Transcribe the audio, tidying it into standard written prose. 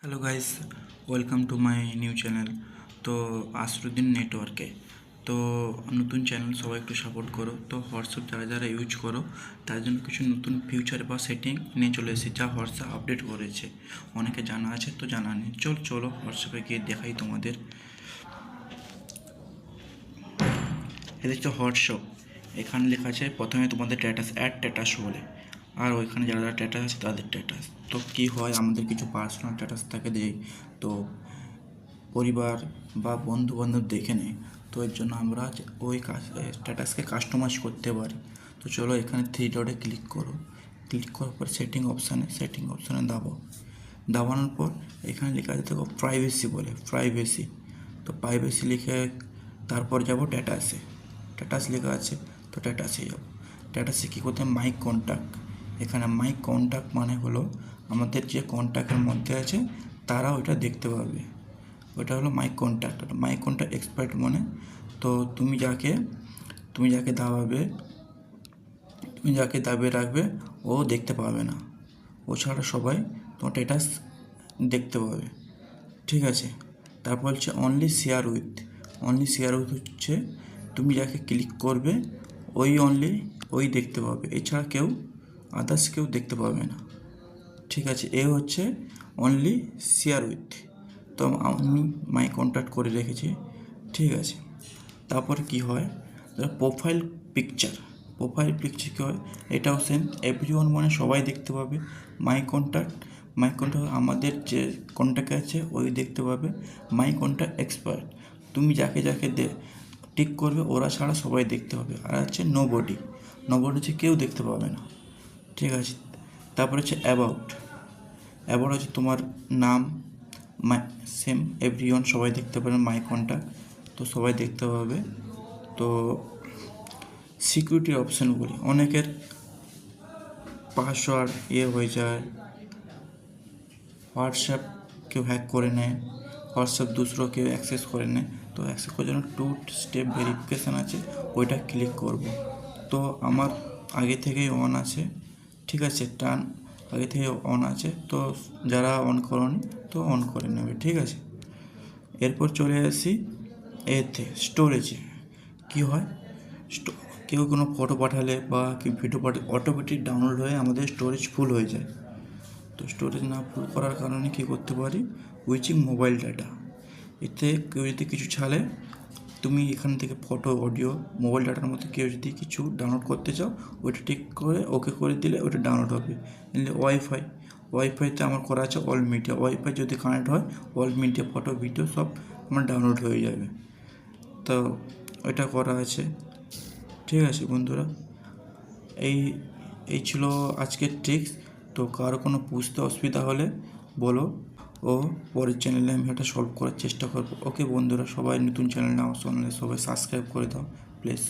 Hello guys, welcome to my new channel. তো আসরুদ্দিন নেটওয়ার্কে তো নতুন চ্যানেল, সবাই একটু সাপোর্ট করো। তো হোয়াটসঅ্যাপ যারা যারা ইউজ করো তার জন্য কিছু নতুন ফিউচার বা সেটিং নিয়ে চলে এসেছি, যা হোয়াটসঅ্যাপ আপডেট করেছে। অনেকে জানা আছে, তো জানা নেই। চলো হোয়াটসঅ্যাপে গিয়ে দেখাই তোমাদের। এটা হচ্ছে হোয়াটসঅ্যাপ। এখানে লেখা আছে প্রথমে তোমাদের স্ট্যাটাস, অ্যাড স্ট্যাটাস বলে। আর ওইখানে যারা যারা স্ট্যাটাস আছে তাদের স্ট্যাটাস। তো কী হয়, আমাদের কিছু পার্সোনাল স্ট্যাটাস থাকে যে, তো পরিবার বা বন্ধুবান্ধব দেখে নেয়। তো এর জন্য আমরা ওই স্ট্যাটাসকে কাস্টমাইজ করতে পারি। তো চলো, এখানে থ্রি ডটে ক্লিক করো। ক্লিক করার পর সেটিং অপশানে দাবানোর পর এখানে লেখা আছে দেখো প্রাইভেসি বলে, প্রাইভেসি। তো প্রাইভেসি লিখে তারপর যাব স্ট্যাটাস লেখা আছে, তো স্ট্যাটাসে যাব। স্ট্যাটাসে কী করতে, মাই কন্ট্যাক্ট। এখানে মাই কন্ট্যাক্ট মানে হলো আমাদের যে কন্ট্যাক্টের মধ্যে আছে তারা ওইটা দেখতে পাবে। ওটা হলো মাই কন্ট্যাক্ট এক্সপার্ট মানে। তো তুমি যাকে দাবিয়ে রাখবে ও দেখতে পাবে না। ও ছাড়া সবাই তোমার স্ট্যাটাস দেখতে পাবে, ঠিক আছে। তারপর হচ্ছে অনলি শেয়ার উইথ হচ্ছে তুমি যাকে ক্লিক করবে ওই দেখতে পাবে, এছাড়া আদার্স কেউ দেখতে পাবে না, ঠিক আছে। এ হচ্ছে অনলি শেয়ার উইথ। তো আমি মাই কন্ট্যাক্ট করে রেখেছি, ঠিক আছে। তারপরে কি হয়, প্রোফাইল পিকচার কী হয়, এটাও সেম। এভরিওয়ান মানে সবাই দেখতে পাবে। মাই কন্ট্যাক্ট আমাদের যে কন্ট্যাক্ট আছে ওই দেখতে পাবে। মাই কন্ট্যাক্ট এক্সপার্ট, তুমি যাকে টিক করবে ওরা ছাড়া সবাই দেখতে পাবে। আর হচ্ছে নোবডি হচ্ছে কেউ দেখতে পাবে না, ঠিক আছে। তারপর হচ্ছে অ্যাবাউট হচ্ছে তোমার নাম। সেম এভরিওয়ান সবাই দেখতে পারে, মাই কন্ট্যাক্ট তো সবাই দেখতে পাবে। তো সিকিউরিটি অপশানগুলি, অনেকের পাসওয়ার্ড হয়ে যায়, হোয়াটসঅ্যাপ কেউ হ্যাক করে নেয়, হোয়াটসঅ্যাপ কেউ অ্যাক্সেস করে নেয়। তো অ্যাক্সেস করার জন্য 2 স্টেপ ভেরিফিকেশান আছে, ওইটা ক্লিক করব। তো আমার আগে থেকেই অন আছে, ঠিক আছে। আগে থেকে অন আছে, তো যারা অন করনি তো অন করে নেবে, ঠিক আছে। এরপর চলে আসি স্টোরেজে। কী হয়, কেউ কোনো ফটো পাঠালে বা কি ভিডিও পাঠালে অটোমেটিক ডাউনলোড হয়ে আমাদের স্টোরেজ ফুল হয়ে যায়। তো স্টোরেজ না ফুল করার কারণে কী করতে পারি, উইচিং মোবাইল ডাটা। এতে কেউ যদি কিছু ছাড়ে, তুমি এখান থেকে ফটো, অডিও, মোবাইল ডাটার মধ্যে কেউ যদি কিছু ডাউনলোড করতে চাও, ওইটা ঠিক করে ওকে করে দিলে ওইটা ডাউনলোড হবে। এলে ওয়াইফাইতে আমার করা আছে অল মিডিয়া। ওয়াইফাই যদি কানেক্ট হয়, অল মিডিয়া, ফটো, ভিডিও সব আমার ডাউনলোড হয়ে যাবে। তো ওইটা করা আছে, ঠিক আছে বন্ধুরা। এই ছিল আজকের ট্রিক্স। তো কারো কোনো বুঝতে অসুবিধা হলে বলো, ও পরের চ্যানেলে আমি এটা সলভ করার চেষ্টা করবো। ওকে বন্ধুরা, সবাই নতুন চ্যানেলে আমার চ্যানেলে সবাই সাবস্ক্রাইব করে দাও প্লিজ।